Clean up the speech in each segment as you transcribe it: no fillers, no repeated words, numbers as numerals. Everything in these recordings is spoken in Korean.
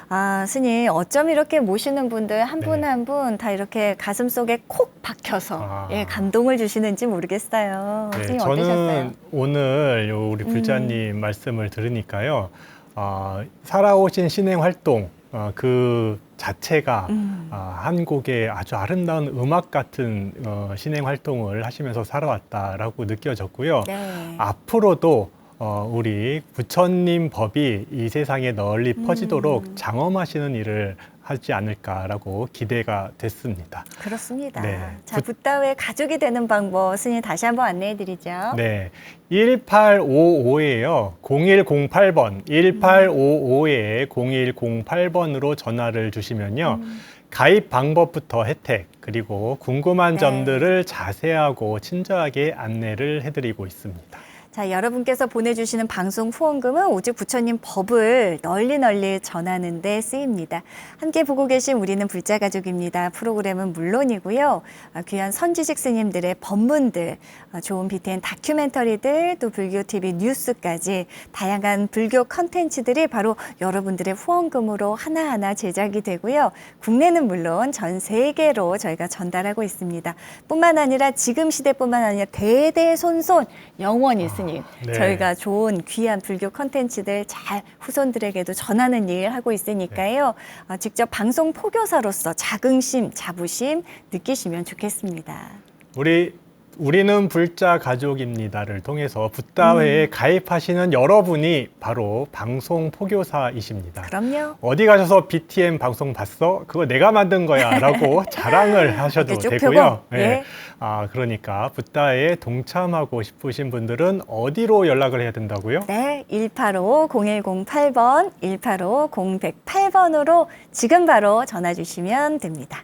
아, 스님, 어쩜 이렇게 모시는 분들 한 분 한 분 다 이렇게 가슴 속에 콕 박혀서 예, 감동을 주시는지 모르겠어요. 네, 스님 저는 어떠셨어요? 오늘 우리 불자님 말씀을 들으니까요, 살아오신 신행 활동, 그 자체가 한 곡의 아주 아름다운 음악 같은 신행 활동을 하시면서 살아왔다라고 느껴졌고요. 네. 앞으로도 우리 부처님 법이 이 세상에 널리 퍼지도록 장엄하시는 일을 하지 않을까라고 기대가 됐습니다. 그렇습니다. 네. 자, 붓다의 가족이 되는 방법 스님 다시 한번 안내해 드리죠. 네. 1855에요. 0108번, 1855에 0108번으로 전화를 주시면요. 가입 방법부터 혜택, 그리고 궁금한 네. 점들을 자세하고 친절하게 안내를 해드리고 있습니다. 자, 여러분께서 보내주시는 방송 후원금은 오직 부처님 법을 널리 전하는 데 쓰입니다. 함께 보고 계신 우리는 불자가족입니다. 프로그램은 물론이고요. 귀한 선지식 스님들의 법문들, 좋은 BTN 다큐멘터리들, 또 불교TV 뉴스까지 다양한 불교 컨텐츠들이 바로 여러분들의 후원금으로 하나하나 제작이 되고요. 국내는 물론 전 세계로 저희가 전달하고 있습니다. 뿐만 아니라 지금 시대뿐만 아니라 대대손손 영원히 스님. 네. 저희가 좋은 귀한 불교 컨텐츠들 잘 후손들에게도 전하는 일 하고 있으니까요. 직접 방송 포교사로서 자긍심, 자부심 느끼시면 좋겠습니다. 우리는 불자 가족입니다를 통해서 붓다회에 가입하시는 여러분이 바로 방송 포교사이십니다. 그럼요. 어디 가셔서 BTN 방송 봤어? 그거 내가 만든 거야 라고 자랑을 하셔도 이렇게 쭉 되고요. 펴고, 예. 그러니까 붓다회에 동참하고 싶으신 분들은 어디로 연락을 해야 된다고요? 네, 185-0108번, 185-0108번으로 지금 바로 전화 주시면 됩니다.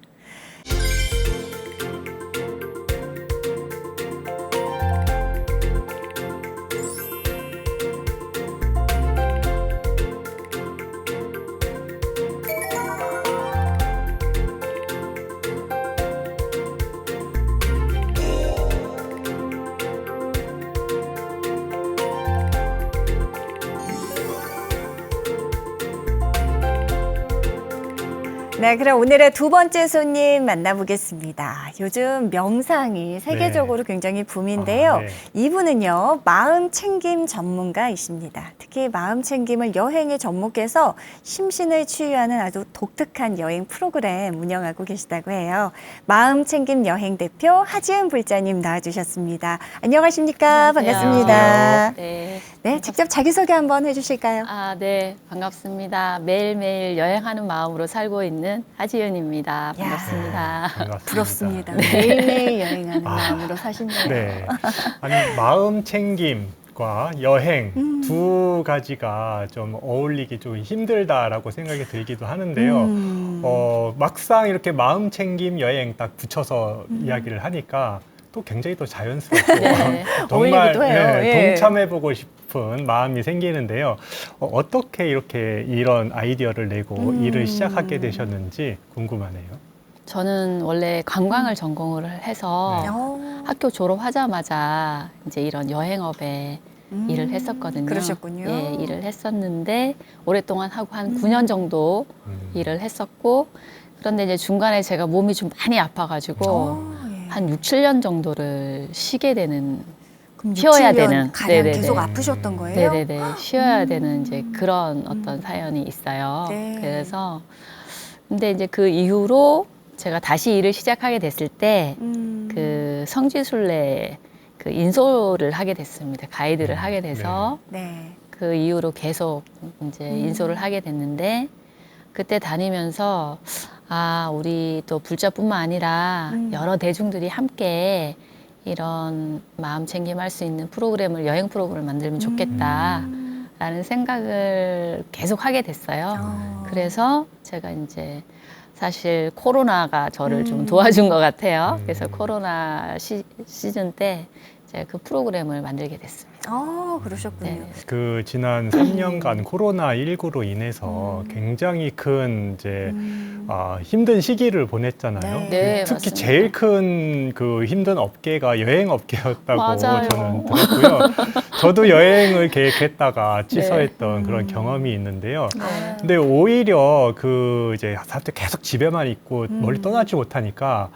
네, 그럼 오늘의 두 번째 손님 만나보겠습니다. 요즘 명상이 세계적으로 굉장히 붐인데요. 네. 이분은요, 마음 챙김 전문가이십니다. 특히 마음 챙김을 여행에 접목해서 심신을 치유하는 아주 독특한 여행 프로그램 운영하고 계시다고 해요. 마음 챙김 여행 대표 하지은 불자님 나와주셨습니다. 안녕하십니까? 안녕하세요. 반갑습니다. 네. 네, 직접 자기소개 한번 해주실까요? 네, 반갑습니다. 매일매일 여행하는 마음으로 살고 있는 하지연입니다. 반갑습니다. 반갑습니다. 부럽습니다. 매일매일 여행하는 마음으로 사시네요. 네. 아니, 마음 챙김과 여행 두 가지가 좀 어울리기 좀 힘들다라고 생각이 들기도 하는데요. 막상 이렇게 마음 챙김 여행 딱 붙여서 이야기를 하니까 또 굉장히 또 자연스럽고 네. 정말 어울리기도 해요. 예. 동참해보고 싶은 마음이 생기는데요. 어떻게 이렇게 이런 아이디어를 내고 일을 시작하게 되셨는지 궁금하네요. 저는 원래 관광을 전공을 해서 네. 학교 졸업하자마자 이제 이런 여행업에 일을 했었거든요. 그러셨군요. 예, 일을 했었는데 오랫동안 하고 한 9년 정도 일을 했었고, 그런데 이제 중간에 제가 몸이 좀 많이 아파가지고 예. 한 6, 7년 정도를 쉬게 되는, 그럼 쉬어야 6-7년 되는. 가량 네네네. 계속 아프셨던 거예요? 네네네. 쉬어야 되는 이제 그런 어떤 사연이 있어요. 네. 그래서 근데 이제 그 이후로 제가 다시 일을 시작하게 됐을 때 그 성지순례 그 인솔을 하게 됐습니다. 가이드를 하게 돼서 네. 그 이후로 계속 이제 인솔을 하게 됐는데, 그때 다니면서 우리 또 불자뿐만 아니라 여러 대중들이 함께 이런 마음 챙김할 수 있는 프로그램을, 여행 프로그램을 만들면 좋겠다라는 생각을 계속 하게 됐어요. 그래서 제가 이제 사실 코로나가 저를 좀 도와준 것 같아요. 그래서 코로나 시즌 때 제가 그 프로그램을 만들게 됐습니다. 그러셨군요. 네. 그 지난 3년간 코로나19로 인해서 굉장히 큰 이제 힘든 시기를 보냈잖아요. 네. 네, 특히 맞습니다. 제일 큰 그 힘든 업계가 여행 업계였다고 맞아요. 저는 들었고요. 저도 여행을 계획했다가 취소했던 네. 그런 경험이 있는데요. 네. 근데 오히려 그 이제 사람들 계속 집에만 있고 멀리 떠나지 못하니까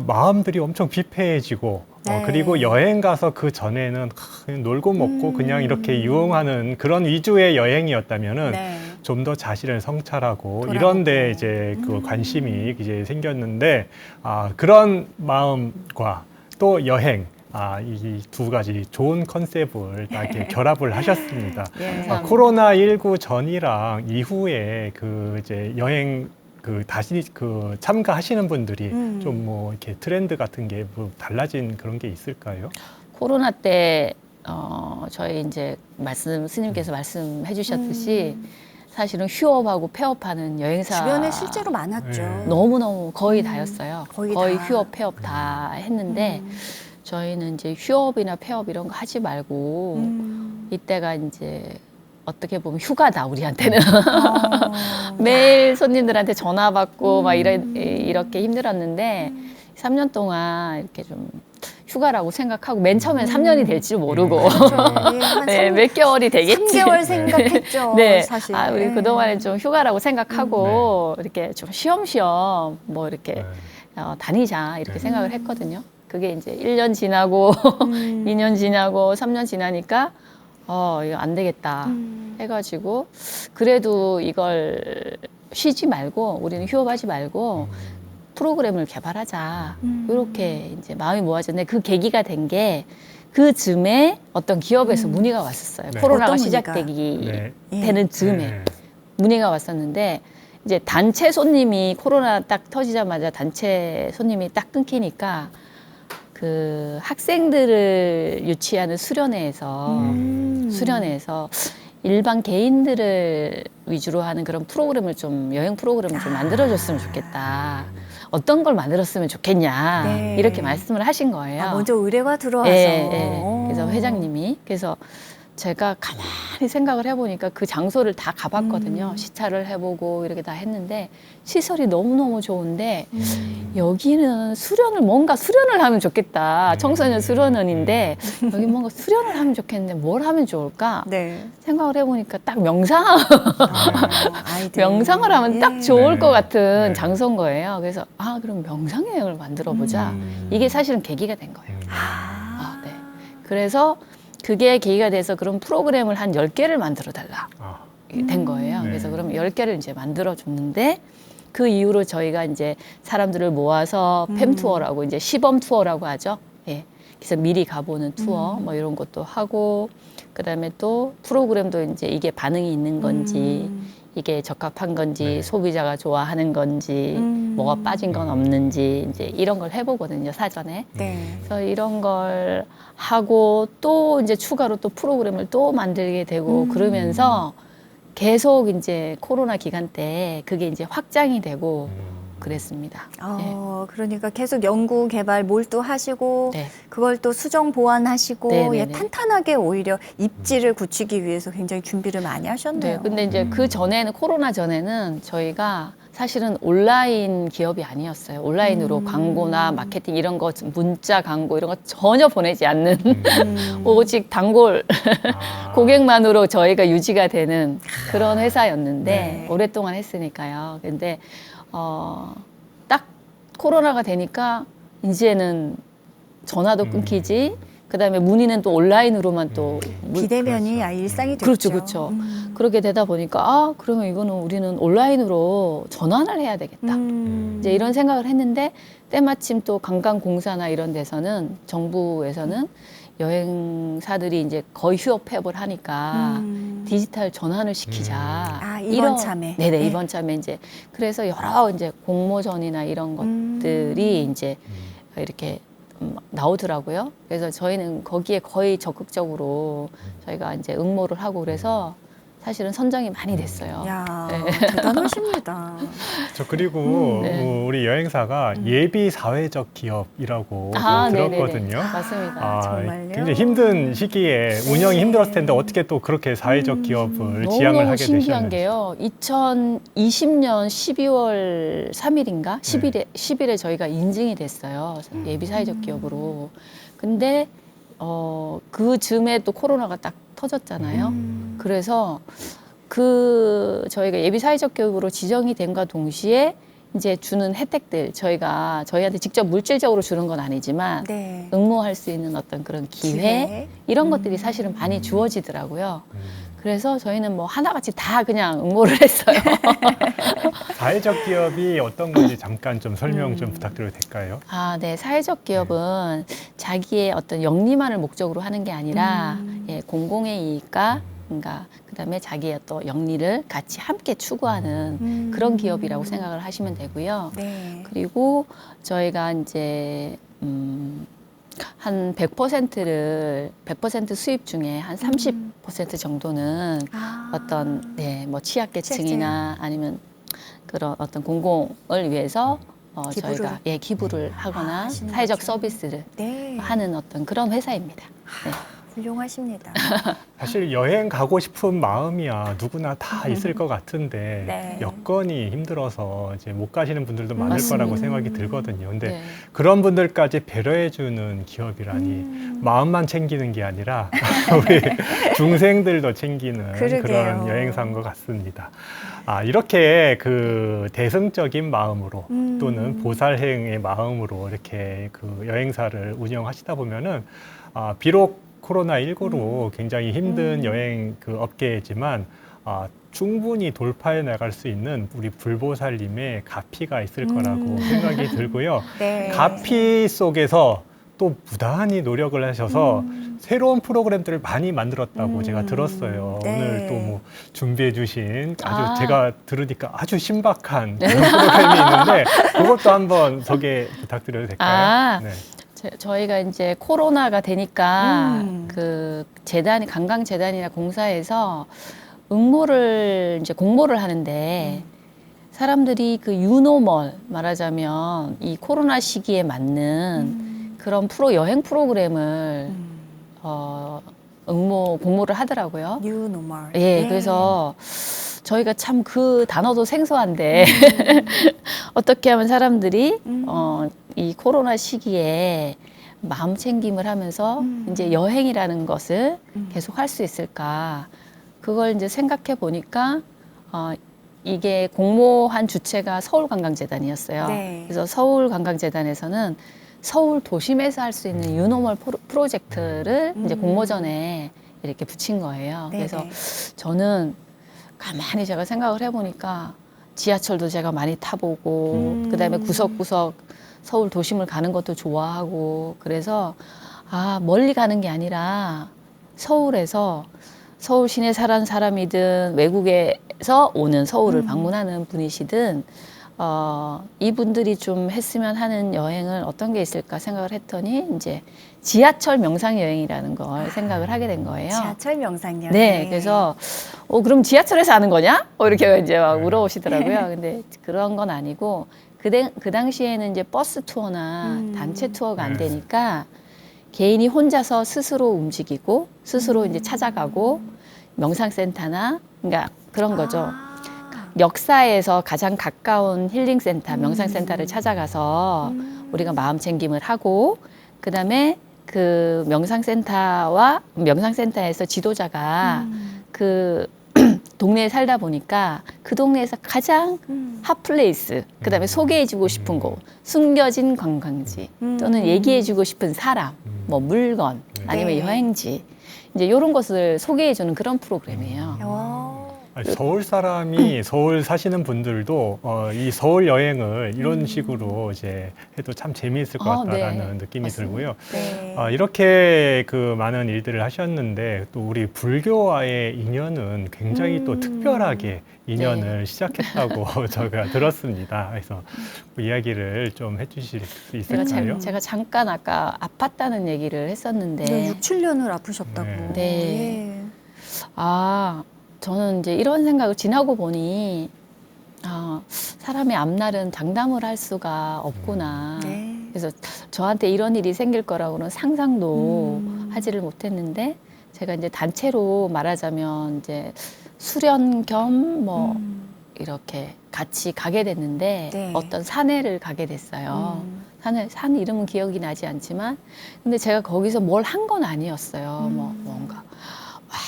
마음들이 엄청 비폐해지고 네. 그리고 여행 가서 그 전에는 그냥 놀고 먹고 그냥 이렇게 유흥하는 그런 위주의 여행이었다면은 네. 좀 더 자신을 성찰하고 돌아보고. 이런데 이제 그 관심이 이제 생겼는데 그런 마음과 또 여행 이 두 가지 좋은 컨셉을 딱 이렇게 결합을 하셨습니다. 예. 감사합니다. 코로나19 전이랑 이후에 그 이제 여행 그 다시 그 참가하시는 분들이 좀 뭐 이렇게 트렌드 같은 게 뭐 달라진 그런 게 있을까요? 코로나 때 저희 이제 스님께서 말씀해 주셨듯이 사실은 휴업하고 폐업하는 여행사 주변에 실제로 많았죠. 네. 너무너무 거의 다였어요. 거의 거의 다. 휴업, 폐업 다 했는데 저희는 이제 휴업이나 폐업 이런 거 하지 말고 이때가 이제 어떻게 보면 휴가다 우리한테는. 매일 손님들한테 전화 받고 막 이렇게 힘들었는데 3년 동안 이렇게 좀 휴가라고 생각하고 맨 처음엔 3년이 될지 모르고 그렇죠. 예, 한 네, 몇 개월이 되겠지. 3개월 생각했죠. 네, 사실. 우리 예. 그동안에 좀 휴가라고 생각하고 이렇게 좀 쉬엄쉬엄 뭐 이렇게 다니자 이렇게 생각을 했거든요. 그게 이제 1년 지나고 2년 지나고 3년 지나니까 이거 안 되겠다 해가지고 그래도 이걸 쉬지 말고 우리는 휴업하지 말고 프로그램을 개발하자 이렇게 이제 마음이 모아졌는데 그 계기가 된 게 그 즈음에 어떤 기업에서 문의가 왔었어요. 네. 코로나가 어떤 문의가? 시작되기 예. 되는 즈음에 네. 문의가 왔었는데 이제 단체 손님이 코로나 딱 터지자마자 단체 손님이 딱 끊기니까 그 학생들을 유치하는 수련회에서 일반 개인들을 위주로 하는 그런 프로그램을 좀 여행 프로그램을 좀 만들어줬으면 좋겠다. 어떤 걸 만들었으면 좋겠냐 네. 이렇게 말씀을 하신 거예요. 먼저 의뢰가 들어와서. 그래서 회장님이 그래서 제가 가만히 생각을 해보니까 그 장소를 다 가봤거든요. 시찰을 해보고 이렇게 다 했는데 시설이 너무너무 좋은데 여기는 뭔가 수련을 하면 좋겠다. 청소년 수련원인데 여기 뭔가 수련을 하면 좋겠는데 뭘 하면 좋을까? 네. 생각을 해보니까 딱 명상, 아이들. 명상을 하면 예. 딱 좋을 것 같은 네. 장소인 거예요. 그래서 그럼 명상 여행을 만들어 보자. 이게 사실은 계기가 된 거예요. 네. 그래서 그게 계기가 돼서 그런 프로그램을 한 10개를 만들어 달라 된 거예요. 네. 그래서 그럼 10개를 이제 만들어 줬는데 그 이후로 저희가 이제 사람들을 모아서 팸 투어라고 이제 시범 투어라고 하죠. 예. 그래서 미리 가보는 투어 뭐 이런 것도 하고 그다음에 또 프로그램도 이제 이게 반응이 있는 건지 이게 적합한 건지 네. 소비자가 좋아하는 건지 뭐가 빠진 건 없는지 이제 이런 걸 해보거든요, 사전에. 네. 그래서 이런 걸 하고 또 이제 추가로 또 프로그램을 또 만들게 되고 그러면서 계속 이제 코로나 기간 때 그게 이제 확장이 되고 그랬습니다. 그러니까 계속 연구 개발 몰두하시고 네. 그걸 또 수정 보완하시고 네네네. 탄탄하게 오히려 입지를 굳히기 위해서 굉장히 준비를 많이 하셨네요. 네, 근데 이제 그 전에는 코로나 전에는 저희가 사실은 온라인 기업이 아니었어요. 온라인으로 광고나 마케팅 이런 거 문자 광고 이런 거 전혀 보내지 않는 오직 단골 고객만으로 저희가 유지가 되는 그런 회사였는데 네. 오랫동안 했으니까요. 근데 딱 코로나가 되니까 이제는 전화도 끊기지. 그다음에 문의는 또 온라인으로만 또 비대면이 그렇죠. 아예 일상이 됐죠. 그렇죠, 그렇죠. 그렇게 되다 보니까 그러면 이거는 우리는 온라인으로 전환을 해야 되겠다. 이제 이런 생각을 했는데 때마침 또 관광공사나 이런 데서는 정부에서는 여행사들이 이제 거의 휴업 폐업을 하니까 디지털 전환을 시키자. 이번 참에. 네네, 네. 이번 참에 이제 그래서 여러 이제 공모전이나 이런 것들이 이제 이렇게 나오더라고요. 그래서 저희는 거기에 거의 적극적으로 저희가 이제 응모를 하고 그래서 사실은 선정이 많이 됐어요. 야, 네. 대단하십니다. 저 그리고 네. 우리 여행사가 예비 사회적 기업이라고 네네네. 들었거든요. 맞습니다. 정말요? 굉장히 힘든 시기에 운영이 힘들었을 텐데 어떻게 또 그렇게 사회적 기업을 지향을 너무너무 하게 신기한 되셨는지. 게요. 2020년 12월 3일인가? 10일에 저희가 인증이 됐어요. 예비 사회적 기업으로. 근데 그 즈음에 또 코로나가 딱 터졌잖아요. 그래서 저희가 예비 사회적 기업으로 지정이 된과 동시에 이제 주는 혜택들 저희한테 직접 물질적으로 주는 건 아니지만 네. 응모할 수 있는 어떤 그런 기회 이런 것들이 사실은 많이 주어지더라고요. 그래서 저희는 뭐 하나같이 다 그냥 응모를 했어요. 사회적 기업이 어떤 건지 잠깐 좀 설명 좀 부탁드려도 될까요? 네. 사회적 기업은 자기의 어떤 영리만을 목적으로 하는 게 아니라 예, 공공의 이익과 그다음에 자기의 또 영리를 같이 함께 추구하는 그런 기업이라고 생각을 하시면 되고요. 네. 그리고 저희가 이제 한 100% 수입 중에 한 30% 정도는 어떤 뭐 취약계층이나 아니면 그런 어떤 공공을 위해서 기부를. 저희가 기부를 하거나 하시는 사회적 거죠. 서비스를 네. 하는 어떤 그런 회사입니다. 네. 훌륭하십니다. 사실 여행 가고 싶은 마음이야 누구나 다 있을 것 같은데 네. 여건이 힘들어서 이제 못 가시는 분들도 많을 맞습니다. 거라고 생각이 들거든요. 근데 네. 그런 분들까지 배려해주는 기업이라니 마음만 챙기는 게 아니라 우리 중생들도 챙기는 그러게요. 그런 여행사인 것 같습니다. 이렇게 그 대승적인 마음으로 또는 보살행의 마음으로 이렇게 그 여행사를 운영하시다 보면은 비록 코로나19로 굉장히 힘든 여행 그 업계이지만 충분히 돌파해 나갈 수 있는 우리 불보살님의 가피가 있을 거라고 생각이 들고요. 네. 가피 속에서 또 부단히 노력을 하셔서 새로운 프로그램들을 많이 만들었다고 제가 들었어요. 네. 오늘 또 뭐 준비해 주신 아주 아. 제가 들으니까 아주 신박한 그런 프로그램이 있는데 그것도 한번 소개 부탁드려도 될까요? 네. 저희가 이제 코로나가 되니까 음. 관광재단이나 공사에서 이제 공모를 하는데 사람들이 그 유노멀 말하자면 이 코로나 시기에 맞는 그런 여행 프로그램을 공모를 하더라고요. New normal. 예, 네. 그래서 저희가 참 그 단어도 생소한데 어떻게 하면 사람들이 이 코로나 시기에 마음 챙김을 하면서 이제 여행이라는 것을 계속 할 수 있을까? 그걸 이제 생각해 보니까 이게 공모한 주체가 서울관광재단이었어요. 네. 그래서 서울관광재단에서는 서울 도심에서 할 수 있는 유노멀 프로젝트를 이제 공모전에 이렇게 붙인 거예요. 네네. 그래서 저는 가만히 제가 생각을 해보니까 지하철도 제가 많이 타보고 그다음에 구석구석 서울 도심을 가는 것도 좋아하고 그래서 멀리 가는 게 아니라 서울에서 서울 시내 사는 사람이든 외국에서 오는 서울을 방문하는 분이시든 이분들이 좀 했으면 하는 여행을 어떤 게 있을까 생각을 했더니 이제 지하철 명상 여행이라는 걸 생각을 하게 된 거예요. 지하철 명상요. 네, 그래서 그럼 지하철에서 하는 거냐? 이렇게 이제 막 물어보시더라고요. 근데 그런 건 아니고 그 당시에는 이제 버스 투어나 단체 투어가 안 되니까 개인이 혼자서 스스로 움직이고 스스로 이제 찾아가고 명상센터나 그러니까 그런 거죠. 역사에서 가장 가까운 힐링센터, 명상센터를 찾아가서 우리가 마음 챙김을 하고 그다음에 그 명상센터에서 지도자가 그 동네에 살다 보니까 그 동네에서 가장 핫플레이스, 그다음에 소개해주고 싶은 곳, 숨겨진 관광지 또는 얘기해주고 싶은 사람, 뭐 물건 아니면 네. 여행지 이제 이런 것을 소개해주는 그런 프로그램이에요. 서울 사람이 서울 사시는 분들도 이 서울 여행을 이런 식으로 이제 해도 참 재미있을 것 같다라는 네. 느낌이 맞습니다. 들고요. 네. 이렇게 그 많은 일들을 하셨는데 또 우리 불교와의 인연은 굉장히 또 특별하게 인연을 시작했다고 제가 들었습니다. 그래서 그 이야기를 좀 해주실 수 있을까요? 제가 잠깐 아까 아팠다는 얘기를 했었는데 네, 6, 7년을 아프셨다고. 네. 네. 예. 저는 이제 이런 생각을 지나고 보니 사람의 앞날은 장담을 할 수가 없구나. 네. 그래서 저한테 이런 일이 생길 거라고는 상상도 음. 하지를 못했는데 제가 이제 단체로 말하자면 이제 수련 겸 뭐 이렇게 같이 가게 됐는데 네. 어떤 산에를 가게 됐어요. 산 이름은 기억이 나지 않지만 근데 제가 거기서 뭘 한 건 아니었어요. 뭐 뭔가 막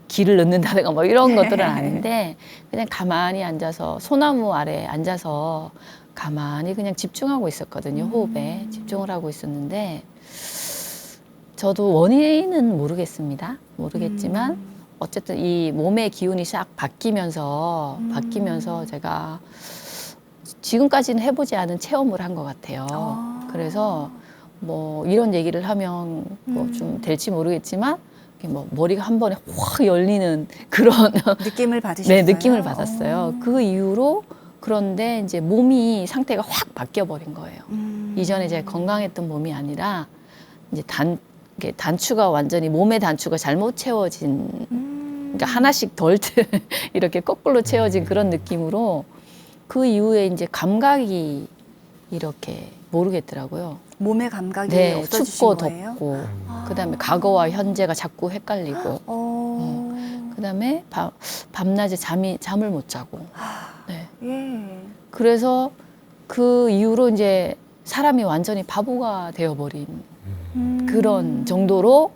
길을 넣는다든가 뭐 이런 것들은 아닌데 그냥 가만히 앉아서 소나무 아래 앉아서 가만히 그냥 집중하고 있었거든요. 호흡에 집중을 하고 있었는데 저도 원인은 모르겠습니다. 모르겠지만 어쨌든 이 몸의 기운이 싹 바뀌면서 제가 지금까지는 해보지 않은 체험을 한 것 같아요. 그래서 뭐 이런 얘기를 하면 뭐 좀 될지 모르겠지만 뭐 머리가 한 번에 확 열리는 그런 느낌을 받으셨어요? 네, 느낌을 받았어요. 그 이후로 그런데 이제 몸이 상태가 확 바뀌어 버린 거예요. 이전에 제가 건강했던 몸이 아니라 이제 이게 단추가 완전히 몸의 단추가 잘못 채워진 그러니까 하나씩 덜 이렇게 거꾸로 채워진 그런 느낌으로 그 이후에 이제 감각이 이렇게 모르겠더라고요. 몸의 감각이 네, 없어지신 춥고 거예요? 덥고 그다음에 과거와 현재가 자꾸 헷갈리고 그다음에 밤낮에 잠을 못 자고 네. 예. 그래서 그 이후로 이제 사람이 완전히 바보가 되어버린 그런 정도로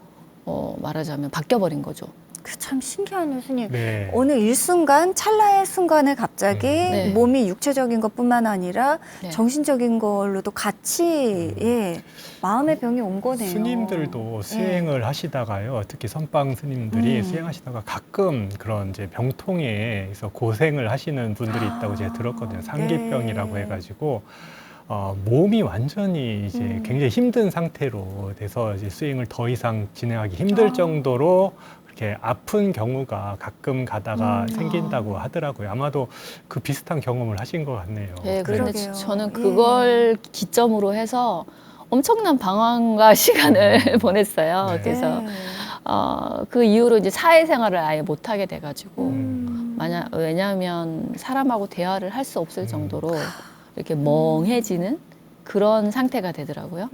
말하자면 바뀌어버린 거죠. 그 참 신기하네요, 스님. 네. 어느 일순간, 찰나의 순간에 갑자기 네. 몸이 육체적인 것뿐만 아니라 네. 정신적인 걸로도 같이 예, 마음의 병이 온 거네요. 스님들도 수행을 하시다가요, 특히 선방 스님들이 수행하시다가 가끔 그런 이제 병통에서 고생을 하시는 분들이 있다고 제가 들었거든요. 상기병이라고 네. 해가지고 몸이 완전히 이제 굉장히 힘든 상태로 돼서 이제 수행을 더 이상 진행하기 힘들 정도로 이렇게 아픈 경우가 가끔 가다가 생긴다고 하더라고요. 아마도 그 비슷한 경험을 하신 것 같네요. 네, 그런데 그러게요. 저는 예. 그걸 기점으로 해서 엄청난 방황과 시간을 보냈어요. 네. 그래서 네. 그 이후로 이제 사회생활을 아예 못하게 돼가지고 음. 왜냐하면 사람하고 대화를 할 수 없을 정도로 이렇게 멍해지는 그런 상태가 되더라고요.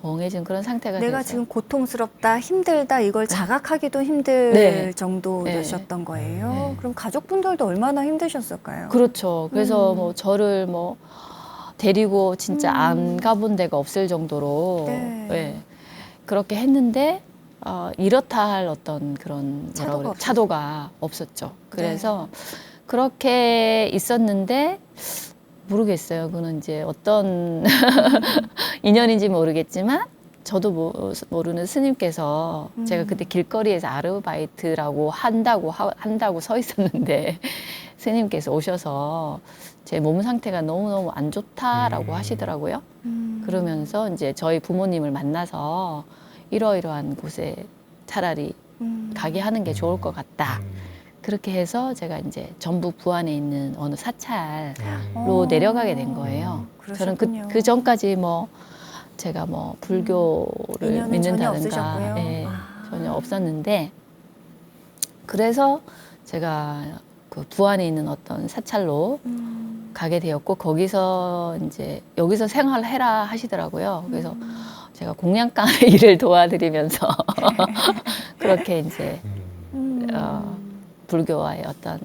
멍해진 그런 상태가 내가 돼서 지금 고통스럽다, 힘들다 이걸 자각하기도 힘들 네. 정도셨던 거예요. 네. 그럼 가족분들도 얼마나 힘드셨을까요? 그렇죠. 그래서 뭐 저를 뭐 데리고 진짜 안 가본 데가 없을 정도로 네. 예, 그렇게 했는데 이렇다 할 어떤 그런 차도가 없었죠. 그래서 그렇게 있었는데 모르겠어요. 그거는 이제 어떤 인연인지 모르겠지만 저도 모르는 스님께서 제가 그때 길거리에서 아르바이트라고 한다고 서 있었는데 스님께서 오셔서 제 몸 상태가 너무너무 안 좋다라고 하시더라고요. 그러면서 이제 저희 부모님을 만나서 이러이러한 곳에 차라리 가게 하는 게 좋을 것 같다. 그렇게 해서 제가 이제 전북 부안에 있는 어느 사찰로 내려가게 된 거예요. 저는 그러셨군요. 그 전까지 뭐 제가 뭐 불교를 인연은 전혀 믿는다든가 없으셨고요. 예, 전혀 없었는데 그래서 제가 그 부안에 있는 어떤 사찰로 가게 되었고 거기서 이제 여기서 생활해라 하시더라고요. 그래서 제가 공양간의 일을 도와드리면서 그렇게 이제 불교와의 어떤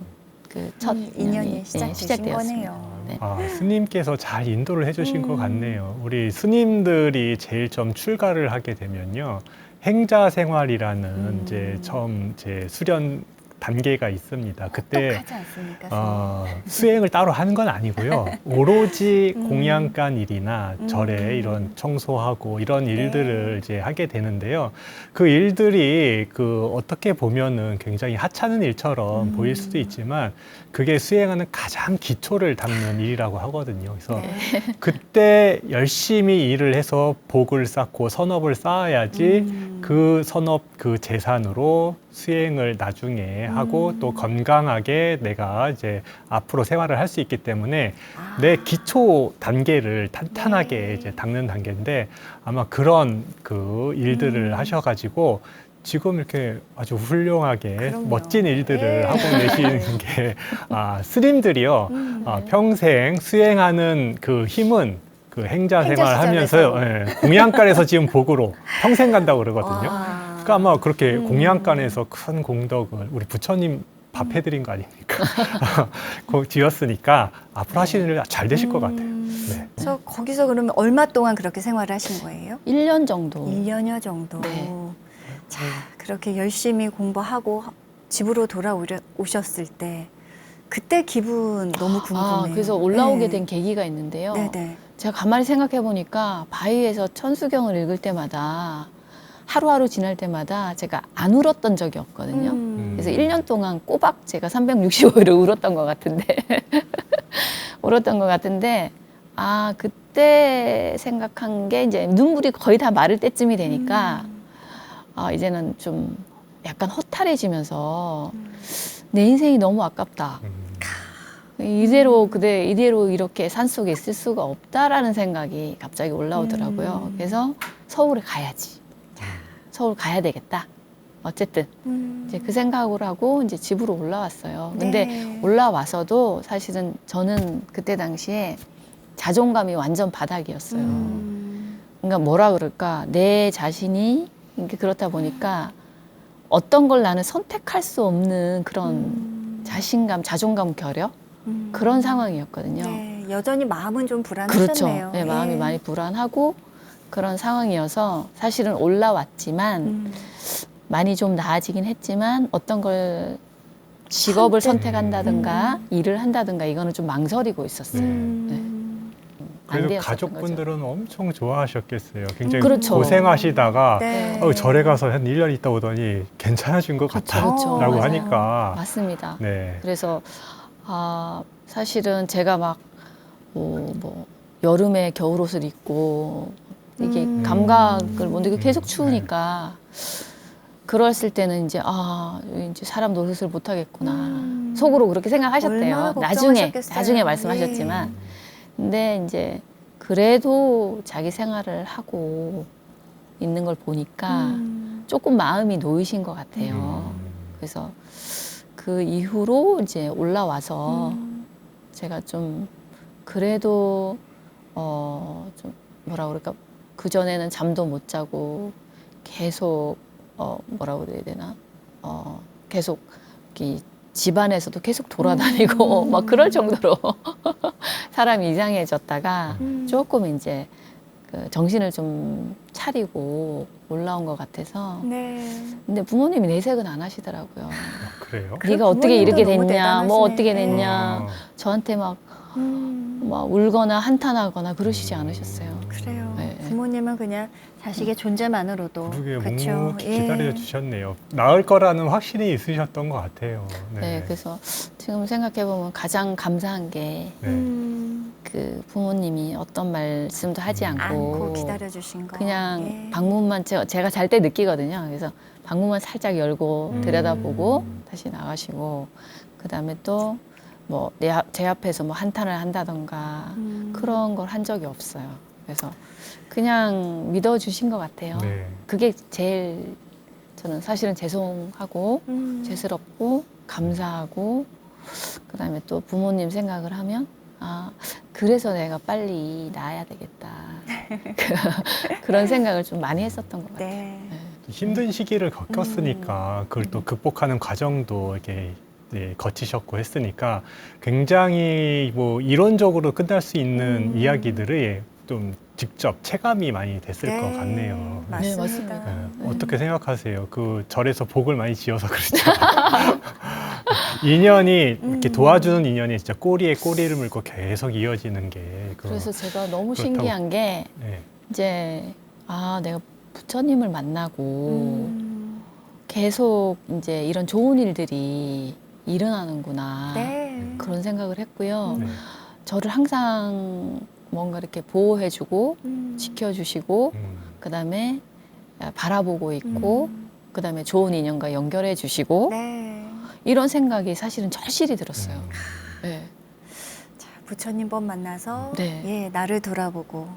그 첫 인연이 시작되었습니다. 시작되신 거네요. 네. 스님께서 잘 인도를 해주신 것 같네요. 우리 스님들이 제일 좀 출가를 하게 되면요, 행자 생활이라는 이제 처음 제 수련 단계가 있습니다. 그때 똑똑하지 않습니까? 수행을 따로 하는 건 아니고요. 오로지 공양간 일이나 절에 이런 청소하고 이런 일들을 이제 하게 되는데요. 그 일들이 그 어떻게 보면은 굉장히 하찮은 일처럼 보일 수도 있지만 그게 수행하는 가장 기초를 닦는 일이라고 하거든요. 그래서 그때 열심히 일을 해서 복을 쌓고 선업을 쌓아야지 그 선업, 그 재산으로 수행을 나중에 하고 또 건강하게 내가 이제 앞으로 생활을 할 수 있기 때문에 내 기초 단계를 탄탄하게 이제 닦는 단계인데 아마 그런 그 일들을 하셔가지고 지금 이렇게 아주 훌륭하게 그럼요. 멋진 일들을 예. 하고 계시는 게 스님들이요. 평생 수행하는 그 힘은 그 행자 행자 생활 하면서요. 시절에서. 예, 공양간에서 지금 복으로 평생 간다고 그러거든요. 와. 그러니까 아마 그렇게 음. 공양간에서 큰 공덕을 우리 부처님 밥 해드린 거 아닙니까? 지었으니까 앞으로 하시는 일 잘 되실 것 같아요. 네. 그래서 거기서 그러면 얼마 동안 그렇게 생활을 하신 거예요? 1년 정도. 1년여 정도. 네. 자, 그렇게 열심히 공부하고 집으로 돌아오셨을 때 그때 기분 너무 궁금해요. 그래서 올라오게 네. 된 계기가 있는데요. 네네. 제가 가만히 생각해 보니까 바위에서 천수경을 읽을 때마다 하루하루 지날 때마다 제가 안 울었던 적이 없거든요. 그래서 1년 동안 꼬박 제가 365일을 울었던 것 같은데 울었던 것 같은데 그때 생각한 게 이제 눈물이 거의 다 마를 때쯤이 되니까 이제는 좀 약간 허탈해지면서 내 인생이 너무 아깝다. 이대로 이렇게 산속에 있을 수가 없다라는 생각이 갑자기 올라오더라고요. 그래서 서울에 가야지. 서울 가야 되겠다. 어쨌든 이제 그 생각을 하고 이제 집으로 올라왔어요. 근데 네. 올라와서도 사실은 저는 그때 당시에 자존감이 완전 바닥이었어요. 그러니까 뭐라 그럴까, 내 자신이 이렇게 그렇다 보니까 어떤 걸 나는 선택할 수 없는 그런 자신감, 자존감 결여 그런 상황이었거든요. 네, 여전히 마음은 좀 그렇죠. 불안하셨네요. 네, 마음이 많이 불안하고 그런 상황이어서 사실은 올라왔지만 많이 좀 나아지긴 했지만 어떤 걸 직업을 선택한다든가 일을 한다든가 이거는 좀 망설이고 있었어요. 안 그래도 되었었던 가족분들은 엄청 좋아하셨겠어요. 굉장히 그렇죠. 고생하시다가 네. 절에 가서 한 1년 있다 오더니 괜찮아진 것 같다라고 그렇죠. 맞아요. 하니까 맞습니다. 네. 그래서 사실은 제가 막 여름에 겨울옷을 입고 이게 감각을 못 느끼고 계속 추우니까 그랬을 때는 이제 이제 사람 노릇을 못 하겠구나 속으로 그렇게 얼마나 생각하셨대요. 걱정하셨겠어요. 나중에 말씀하셨지만 근데 이제 그래도 자기 생활을 하고 있는 걸 보니까 조금 마음이 놓이신 것 같아요. 그래서 그 이후로 이제 올라와서 제가 좀 그래도 좀 뭐라 그럴까, 그 전에는 잠도 못 자고 계속 뭐라 그래야 되나, 계속 이 집안에서도 계속 돌아다니고 막 그럴 정도로 사람이 이상해졌다가 조금 이제 그 정신을 좀 차리고 올라온 것 같아서. 네. 근데 부모님이 내색은 안 하시더라고요. 그래요? 네가 어떻게 이렇게 부모님도 너무 됐냐, 뭐 대단하시네. 어떻게 됐냐, 저한테 막 울거나 한탄하거나 그러시지 않으셨어요. 그래요. 네. 부모님은 그냥 자식의 존재만으로도 그러게 그렇죠. 묵묵히 예. 기다려 주셨네요. 나을 거라는 확신이 있으셨던 것 같아요. 네, 그래서 지금 생각해 보면 가장 감사한 게 그 부모님이 어떤 말씀도 하지 안고 않고 기다려주신 거. 그냥 예. 방문만 제가 잘 때 느끼거든요. 그래서 방문만 살짝 열고 들여다보고 다시 나가시고, 그 다음에 또 뭐 제 앞에서 뭐 한탄을 한다던가 그런 걸 한 적이 없어요. 그래서 그냥 믿어주신 것 같아요. 네. 그게 제일 저는 사실은 죄송하고 죄스럽고 감사하고, 그 다음에 또 부모님 생각을 하면 그래서 내가 빨리 나아야 되겠다. 그런 생각을 좀 많이 했었던 것 같아요. 네. 힘든 시기를 겪었으니까 그걸 또 극복하는 과정도 이렇게 거치셨고 했으니까 굉장히 뭐 이론적으로 끝날 수 있는 이야기들이 좀 직접 체감이 많이 됐을 것 같네요. 맞습니다. 맞습니다. 네, 어떻게 생각하세요? 그 절에서 복을 많이 지어서 그렇죠. 인연이 이렇게 도와주는 인연이 진짜 꼬리에 꼬리를 물고 계속 이어지는 게 그래서 제가 너무 그렇다고- 신기한 게 네. 이제 내가 부처님을 만나고 계속 이제 이런 좋은 일들이 일어나는구나. 네. 그런 생각을 했고요. 네. 저를 항상 뭔가 이렇게 보호해주고 지켜주시고 그다음에 바라보고 있고 그다음에 좋은 인연과 연결해 주시고 네. 이런 생각이 사실은 절실히 들었어요. 네. 자, 부처님 번 만나서 네. 예, 나를 돌아보고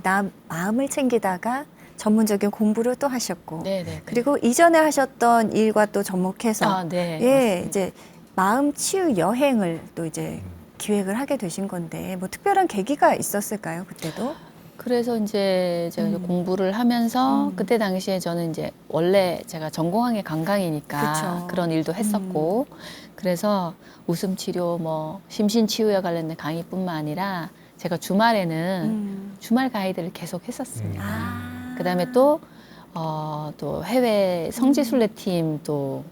나 마음을 챙기다가 전문적인 공부를 또 하셨고 네네. 그리고 이전에 하셨던 일과 또 접목해서 아, 네. 예, 맞습니다. 이제 마음 치유 여행을 또 이제 기획을 하게 되신 건데 뭐 특별한 계기가 있었을까요? 그때도? 그래서 이제 제가 이제 공부를 하면서 그때 당시에 저는 이제 원래 제가 전공한 게 관광이니까 그쵸. 그런 일도 했었고 그래서 웃음 치료 뭐 심신 치유에 관련된 강의뿐만 아니라 제가 주말에는 주말 가이드를 계속 했었습니다. 아. 그다음에 또 해외 성지순례팀 또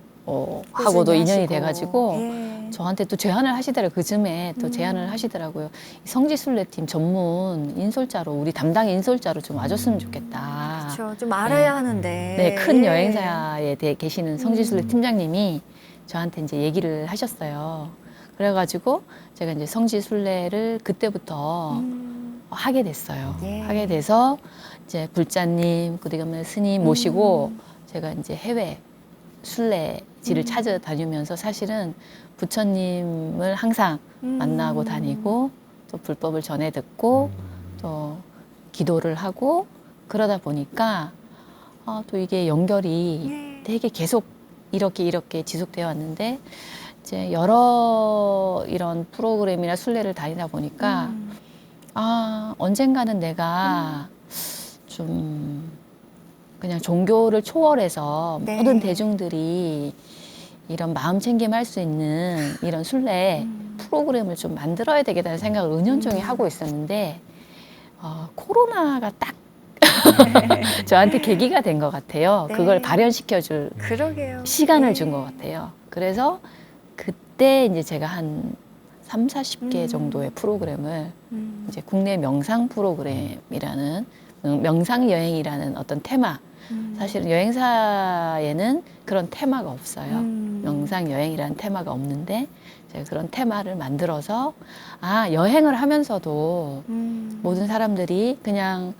하고도 꾸준히 인연이 하시고. 돼가지고 예. 저한테 또 제안을 하시더라고요. 그 즈음에 또 제안을 하시더라고요. 이 성지순례팀 전문 인솔자로 우리 담당 인솔자로 좀 와줬으면 좋겠다. 그렇죠. 좀 알아야 네. 하는데. 네, 큰 예. 여행사에 계시는 성지순례 팀장님이 저한테 이제 얘기를 하셨어요. 그래가지고 제가 이제 성지순례를 그때부터 하게 됐어요. 예. 하게 돼서 이제 불자님, 그다음에 스님 모시고 제가 이제 해외 순례지를 찾아다니면서 사실은 부처님을 항상 만나고 다니고 또 불법을 전해 듣고 또 기도를 하고 그러다 보니까 또 이게 연결이 예. 되게 계속 이렇게 지속되어 왔는데 이제 여러 이런 프로그램이나 순례를 다니다 보니까 언젠가는 내가 좀 그냥 종교를 초월해서 네. 모든 대중들이 이런 마음 챙김 할 수 있는 이런 순례 프로그램을 좀 만들어야 되겠다는 생각을 은연중에 하고 있었는데 코로나가 딱 저한테 계기가 된 것 같아요. 네. 그걸 발현시켜줄 그러게요. 시간을 예. 준 것 같아요. 그래서 그때 이제 제가 한 3, 40개 정도의 프로그램을 이제 국내 명상 프로그램이라는 명상 여행이라는 어떤 테마. 사실은 여행사에는 그런 테마가 없어요. 명상 여행이라는 테마가 없는데 제가 그런 테마를 만들어서 여행을 하면서도 모든 사람들이 그냥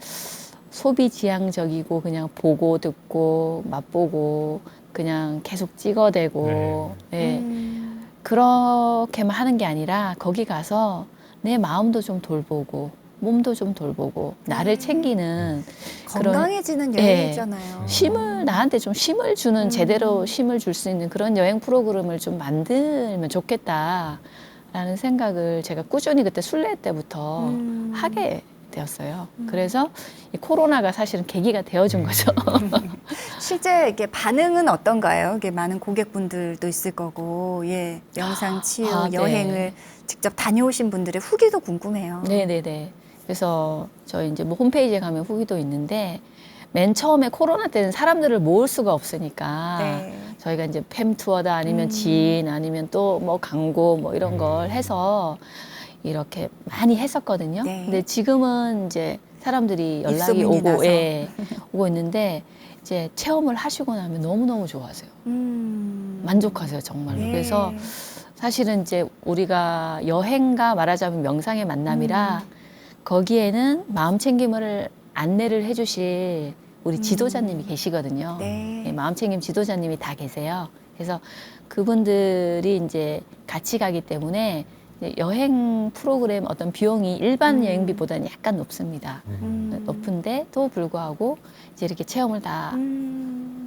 소비 지향적이고 그냥 보고 듣고 맛보고 그냥 계속 찍어대고 예. 그렇게만 하는 게 아니라 거기 가서 내 마음도 좀 돌보고 몸도 좀 돌보고 나를 챙기는 그런 건강해지는 예. 여행이잖아요. 나한테 좀 쉼을 주는 제대로 쉼을 줄 수 있는 그런 여행 프로그램을 좀 만들면 좋겠다라는 생각을 제가 꾸준히 그때 순례 때부터 하게 되었어요. 그래서 이 코로나가 사실은 계기가 되어준 거죠. 실제 이게 반응은 어떤가요? 이게 많은 고객분들도 있을 거고, 예, 명상 치유 네. 여행을 직접 다녀오신 분들의 후기도 궁금해요. 네네네. 그래서 저희 이제 뭐 홈페이지에 가면 후기도 있는데 맨 처음에 코로나 때는 사람들을 모을 수가 없으니까 네. 저희가 이제 팸 투어다 아니면 지인 아니면 또 뭐 광고 뭐 이런 걸 해서 이렇게 많이 했었거든요. 네. 근데 지금은 이제 사람들이 연락이 입소문이 오고 나서. 오고 있는데 이제 체험을 하시고 나면 너무너무 좋아하세요. 만족하세요, 정말로. 예. 그래서 사실은 이제 우리가 여행과 말하자면 명상의 만남이라 거기에는 마음 챙김을 안내를 해주실 우리 지도자님이 계시거든요. 네. 네, 마음 챙김 지도자님이 다 계세요. 그래서 그분들이 이제 같이 가기 때문에 이제 여행 프로그램 어떤 비용이 일반 여행비보다는 약간 높습니다. 높은데도 불구하고 이제 이렇게 체험을 다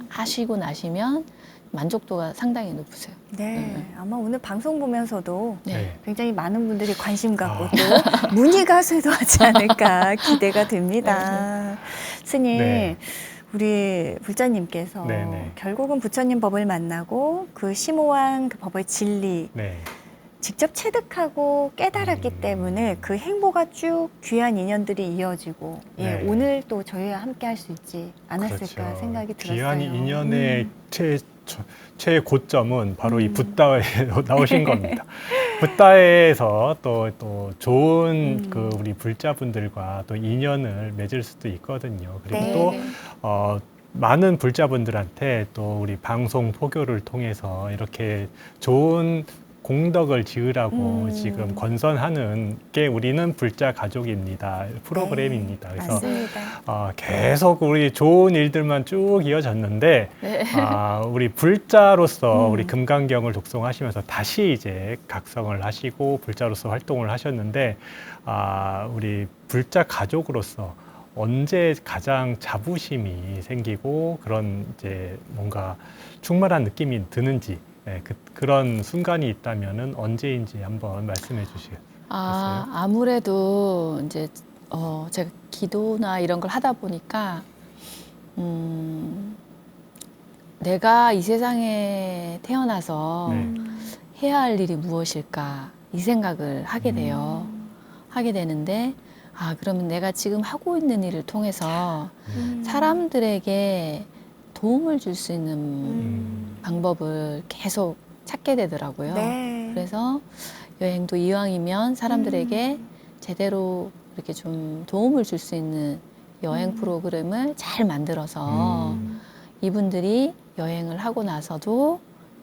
하시고 나시면 만족도가 상당히 높으세요. 네. 아마 오늘 방송 보면서도 네. 굉장히 많은 분들이 관심 갖고 또 문의가 쇄도하지 않을까 기대가 됩니다. 스님, 네. 우리 불자님께서 네네. 결국은 부처님 법을 만나고 그 심오한 그 법의 진리 네. 직접 체득하고 깨달았기 때문에 그 행보가 쭉 귀한 인연들이 이어지고 예, 네. 오늘 또 저희와 함께 할 수 있지 않았을까 그렇죠. 생각이 들었어요. 귀한 인연의 최고점은 바로 이 붓다에 나오신 겁니다. 붓다에서 또 좋은 그 우리 불자분들과 또 인연을 맺을 수도 있거든요. 그리고 네. 또 많은 불자분들한테 또 우리 방송 포교를 통해서 이렇게 좋은 공덕을 지으라고 지금 건선하는 게 우리는 불자 가족입니다. 프로그램입니다. 네, 그래서 맞습니다. 계속 우리 좋은 일들만 쭉 이어졌는데 네. 우리 불자로서 우리 금강경을 독송하시면서 다시 이제 각성을 하시고 불자로서 활동을 하셨는데 우리 불자 가족으로서 언제 가장 자부심이 생기고 그런 이제 뭔가 충만한 느낌이 드는지 그런 순간이 있다면은 언제인지 한번 말씀해 주시겠어요? 아무래도 이제 제가 기도나 이런 걸 하다 보니까 내가 이 세상에 태어나서 네. 해야 할 일이 무엇일까 이 생각을 하게 돼요. 하게 되는데 그러면 내가 지금 하고 있는 일을 통해서 사람들에게 도움을 줄 수 있는 방법을 계속 찾게 되더라고요. 네. 그래서 여행도 이왕이면 사람들에게 제대로 이렇게 좀 도움을 줄 수 있는 여행 프로그램을 잘 만들어서 이분들이 여행을 하고 나서도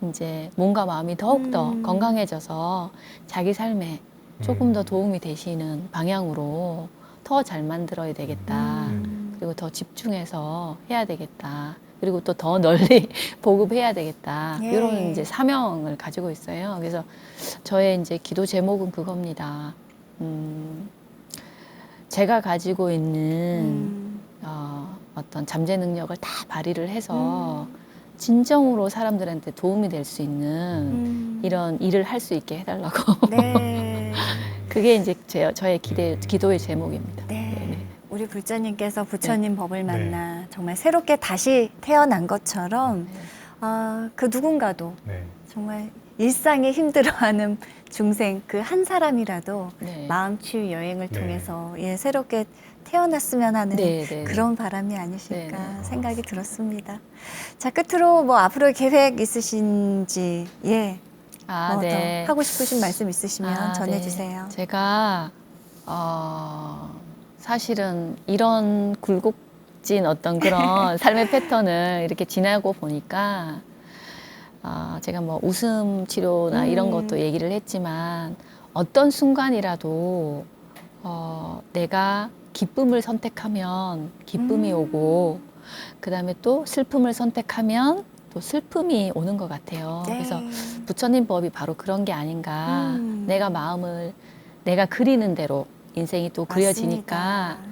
이제 몸과 마음이 더욱더 건강해져서 자기 삶에 조금 더 도움이 되시는 방향으로 더 잘 만들어야 되겠다. 그리고 더 집중해서 해야 되겠다. 그리고 또 더 널리 보급해야 되겠다. 예. 이런 이제 사명을 가지고 있어요. 그래서 저의 이제 기도 제목은 그겁니다. 제가 가지고 있는 어떤 잠재 능력을 다 발휘를 해서 진정으로 사람들한테 도움이 될 수 있는 이런 일을 할 수 있게 해달라고. 네. 그게 이제 저의 기도의 제목입니다. 네. 우리 불자님께서 부처님 법을 만나 정말 새롭게 다시 태어난 것처럼 그 누군가도 네. 정말 일상에 힘들어하는 중생 그 한 사람이라도 네. 마음치유 여행을 네. 통해서 새롭게 태어났으면 하는 네, 네, 그런 바람이 아니실까 네. 생각이 들었습니다. 자, 끝으로 뭐 앞으로 계획 있으신지 뭐 네. 더 하고 싶으신 말씀 있으시면 전해주세요. 네. 제가 사실은 이런 굴곡진 어떤 그런 삶의 패턴을 이렇게 지나고 보니까 제가 뭐 웃음 치료나 이런 것도 얘기를 했지만 어떤 순간이라도 내가 기쁨을 선택하면 기쁨이 오고 그다음에 또 슬픔을 선택하면 또 슬픔이 오는 것 같아요. 네. 그래서 부처님 법이 바로 그런 게 아닌가. 내가 마음을 내가 그리는 대로 인생이 또 그려지니까 맞습니다.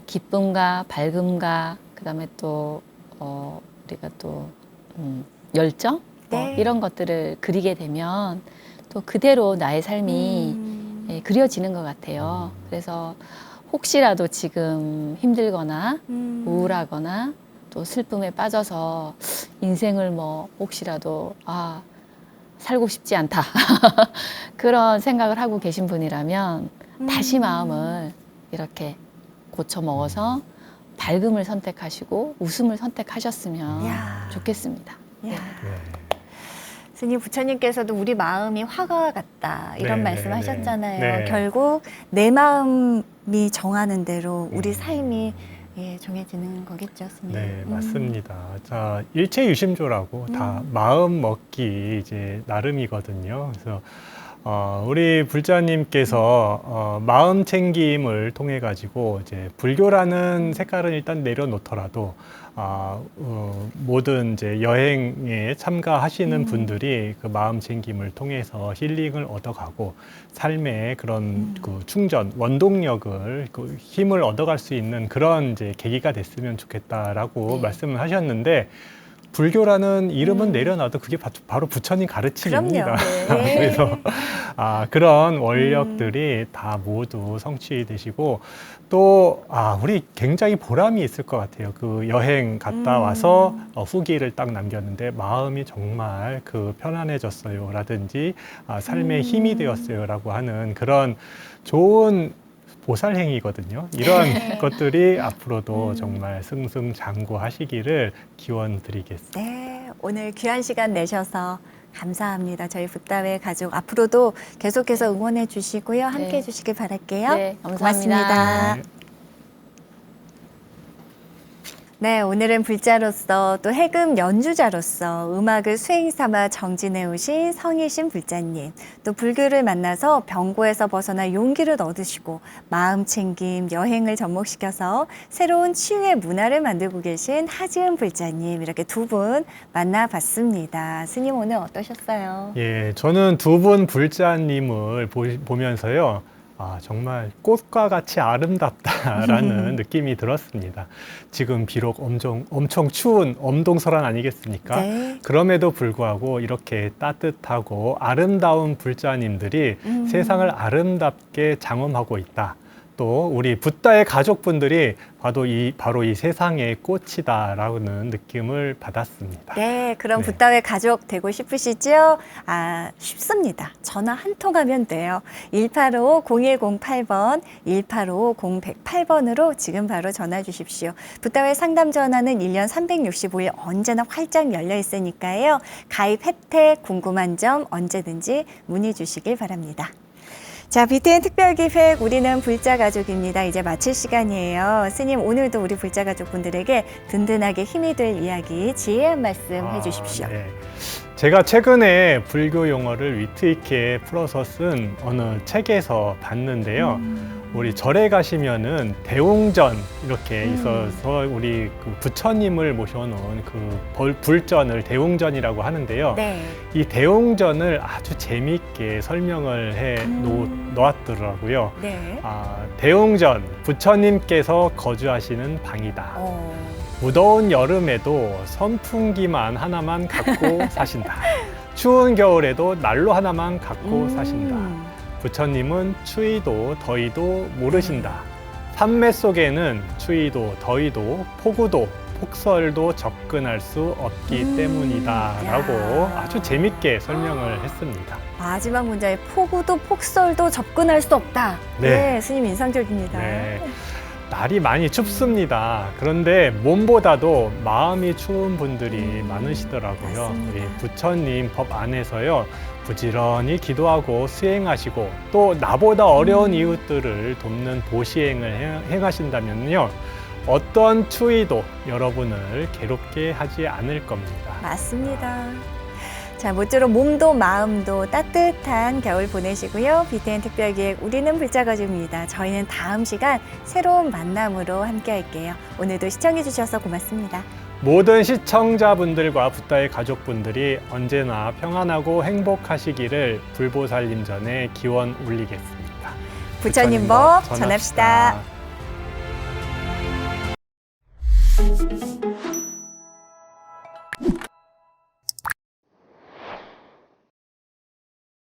기쁨과 밝음과 그다음에 또 우리가 또 열정 네. 이런 것들을 그리게 되면 또 그대로 나의 삶이 그려지는 것 같아요. 그래서 혹시라도 지금 힘들거나 우울하거나 또 슬픔에 빠져서 인생을 뭐 혹시라도 살고 싶지 않다 그런 생각을 하고 계신 분이라면 다시 마음을 이렇게 고쳐 먹어서 밝음을 선택하시고 웃음을 선택하셨으면 야. 좋겠습니다. 야. 네. 스님 부처님께서도 우리 마음이 화가 같다 이런 네, 말씀하셨잖아요. 네. 결국 내 마음이 정하는 대로 우리 삶이 정해지는 거겠죠, 스님. 네, 맞습니다. 자, 일체유심조라고 다 마음 먹기 이제 나름이거든요. 그래서 우리 불자님께서 마음 챙김을 통해 가지고 이제 불교라는 색깔은 일단 내려놓더라도 모든 이제 여행에 참가하시는 분들이 그 마음 챙김을 통해서 힐링을 얻어가고 삶의 그런 그 충전, 원동력을 그 힘을 얻어갈 수 있는 그런 이제 계기가 됐으면 좋겠다라고 네. 말씀을 하셨는데 불교라는 이름은 내려놔도 그게 바로 부처님 가르침입니다. 그럼요. 네. 그래서 그런 원력들이 다 모두 성취되시고 또 우리 굉장히 보람이 있을 것 같아요. 그 여행 갔다 와서 후기를 딱 남겼는데 마음이 정말 그 편안해졌어요. 라든지 삶의 힘이 되었어요. 라고 하는 그런 좋은 보살행위거든요. 이런 것들이 앞으로도 정말 승승장구하시기를 기원드리겠습니다. 네, 오늘 귀한 시간 내셔서 감사합니다. 저희 붓다외 가족 앞으로도 계속해서 응원해 주시고요. 함께 네. 해 주시길 바랄게요. 네, 감사합니다. 고맙습니다. 네. 네, 오늘은 불자로서 또 해금 연주자로서 음악을 수행 삼아 정진해 오신 성희신 불자님, 또 불교를 만나서 병고에서 벗어나 용기를 얻으시고 마음 챙김, 여행을 접목시켜서 새로운 치유의 문화를 만들고 계신 하지은 불자님 이렇게 두 분 만나봤습니다. 스님 오늘 어떠셨어요? 예, 저는 두 분 불자님을 보면서요. 정말 꽃과 같이 아름답다라는 느낌이 들었습니다. 지금 비록 엄청 추운 엄동설한 아니겠습니까? 네. 그럼에도 불구하고 이렇게 따뜻하고 아름다운 불자님들이 세상을 아름답게 장엄하고 있다. 또 우리 붓다의 가족분들이 바로 이 세상의 꽃이다라는 느낌을 받았습니다. 네, 그럼 네. 붓다의 가족 되고 싶으시죠? 쉽습니다. 전화 한 통 하면 돼요. 185-0108번, 185-0108번으로 지금 바로 전화 주십시오. 붓다의 상담 전화는 1년 365일 언제나 활짝 열려 있으니까요. 가입 혜택, 궁금한 점 언제든지 문의 주시길 바랍니다. 자, BTN 특별기획 우리는 불자가족입니다. 이제 마칠 시간이에요. 스님, 오늘도 우리 불자가족분들에게 든든하게 힘이 될 이야기, 지혜 한 말씀 해주십시오. 네. 제가 최근에 불교 용어를 위트 있게 풀어서 쓴 어느 책에서 봤는데요. 우리 절에 가시면은 대웅전 이렇게 있어서 우리 그 부처님을 모셔놓은 그 불전을 대웅전이라고 하는데요. 네. 이 대웅전을 아주 재미있게 설명을 해 놓았더라고요. 네. 대웅전, 부처님께서 거주하시는 방이다. 무더운 여름에도 선풍기만 하나만 갖고 사신다. 추운 겨울에도 난로 하나만 갖고 사신다. 부처님은 추위도 더위도 모르신다. 산매 속에는 추위도 더위도 폭우도 폭설도 접근할 수 없기 때문이다 라고 아주 재밌게 설명을 했습니다. 마지막 문장에 폭우도 폭설도 접근할 수 없다. 네, 스님 인상적입니다. 네. 날이 많이 춥습니다. 그런데 몸보다도 마음이 추운 분들이 많으시더라고요. 맞습니다. 우리 부처님 법 안에서요. 부지런히 기도하고 수행하시고 또 나보다 어려운 이웃들을 돕는 보시행을 행하신다면요. 어떤 추위도 여러분을 괴롭게 하지 않을 겁니다. 맞습니다. 자, 모쪼록 몸도 마음도 따뜻한 겨울 보내시고요. BTN 특별기획 우리는 불자가족입니다. 저희는 다음 시간 새로운 만남으로 함께 할게요. 오늘도 시청해 주셔서 고맙습니다. 모든 시청자분들과 붓다의 가족분들이 언제나 평안하고 행복하시기를 불보살님 전에 기원 올리겠습니다. 부처님 법 전합시다.